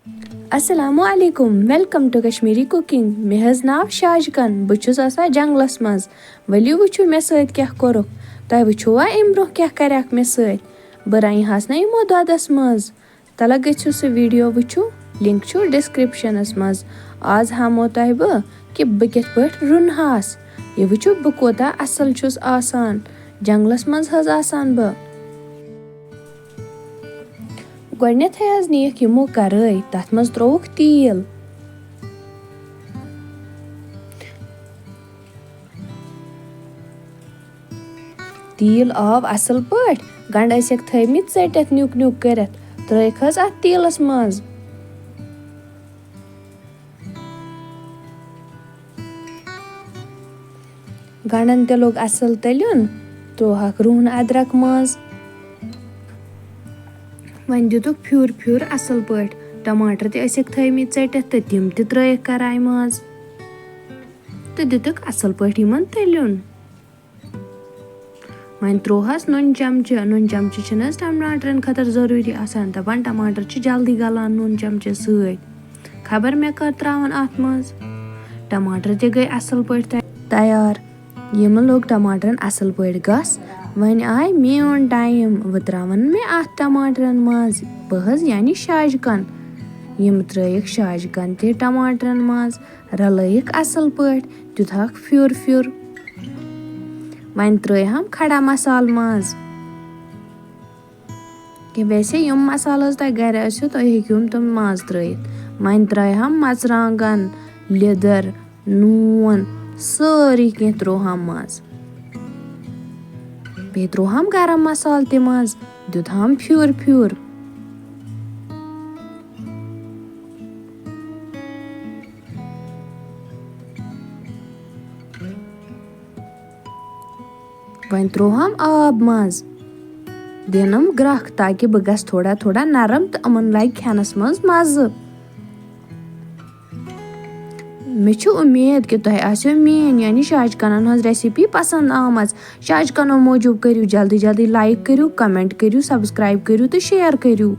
السلام علیکم welcome to Kashmiri cooking مےٚ حظ ناو شاجکن بہٕ چھُس آسان جنگلس منٛز ؤلِو وٕچھو مےٚ سۭتۍ کیٛاہ کوٚرُکھ تۄہہِ وٕچھوا اَمہِ برونٛہہ کیٛاہ کریکھ مےٚ سۭتۍ بہٕ رَنہَس نا یِمو دۄدس منٛز تَلہ گٔژھِو سُہ ویٖڈیو وٕچھو لِنک چھُ ڈِسکرپشنس منٛز آز ہاومو تۄہہِ بہٕ کہِ بہٕ کِتھ پٲٹھۍ رُنہَس یہِ وٕچھو بہٕ کوٗتاہ اصل چھُس آسان جنگلس منٛز حظ آسان بہٕ گۄڈٕنیتھٕے حظ نِیَکھ یِمو کَرٲے تَتھ منٛز ترووُکھ تیٖل تیٖل آو اَصٕل پٲٹھۍ گنٛڈٕ ٲسِکھ تھٲومٕتۍ ژٔٹِتھ نیُک نیُک کٔرِتھ ترٲیِکھ حظ اَتھ تیٖلَس منٛز گنٛڈن تہِ لوٚگ اَصٕل تٔلیُن ترووہکھ رُہن اَدرک منٛز وۄنۍ دِتُکھ پھیُر پھیُر اَصٕل پٲٹھۍ ٹماٹر تہِ ٲسِکھ تھٲومٕتۍ ژٔٹِتھ تہٕ تِم تہِ ترٲیِکھ کَراے منٛز تہٕ دِتُکھ اَصٕل پٲٹھۍ یِمن تٔلیُن وۄنۍ ترووہس نُن چمچہٕ چھِنہٕ حظ ٹماٹرن خٲطرٕ ضروٗری آسان دَپان ٹماٹر چھِ جلدی گلان نُن چمچہٕ سۭتۍ خبر مےٚ کر تراوان اَتھ منٛز ٹماٹر تہِ گٔے اَصٕل پٲٹھۍ تیار یِمن لوٚگ ٹماٹرن اَصٕل پٲٹھۍ گس وۄنۍ آے میون ٹایم وۄنۍ تراون مےٚ اَتھ ٹماٹرن منٛز بہٕ حظ یعنی شاجکن یِم ترٲیِکھ شاجکن تہِ ٹماٹرن منٛز رلٲیِکھ اَصٕل پٲٹھۍ دِتہَکھ پھیُر پھیُر وۄنۍ ترٲیہم کھڑا مسالہٕ منٛز کہِ ویسے یِم مسالہٕ حظ تۄہہِ گرِ آسیو تُہۍ ہیٚکِو تِم منٛز ترٲیِتھ وۄنۍ ترٲیہم مرژٕوانگن لیدٕر نوٗن سٲری کینٛہہ ترووہم منٛز بیٚیہِ ترووہم گرم مسالہٕ تہِ منٛز دیُتہم پھیُر پھیُر وۄنۍ ترووہم آب منٛز دِنم گرٛکھ تاکہِ بہٕ گژھٕ تھوڑا تھوڑا نرم تہٕ یِمن لگہِ کھٮ۪نس منٛز مزٕ مےٚ چھُ اُمید کہِ تۄہہِ آسیو میٲنۍ یعنی شاجکنن ہٕنٛز ریسِپی پسنٛد آمٕژ شاجکنو موٗجوٗب کٔرِو جلدی جلدی لایک کٔرِو کمینٹ کٔرِو سبسکرایب کٔرِو تہٕ شیر کٔرِو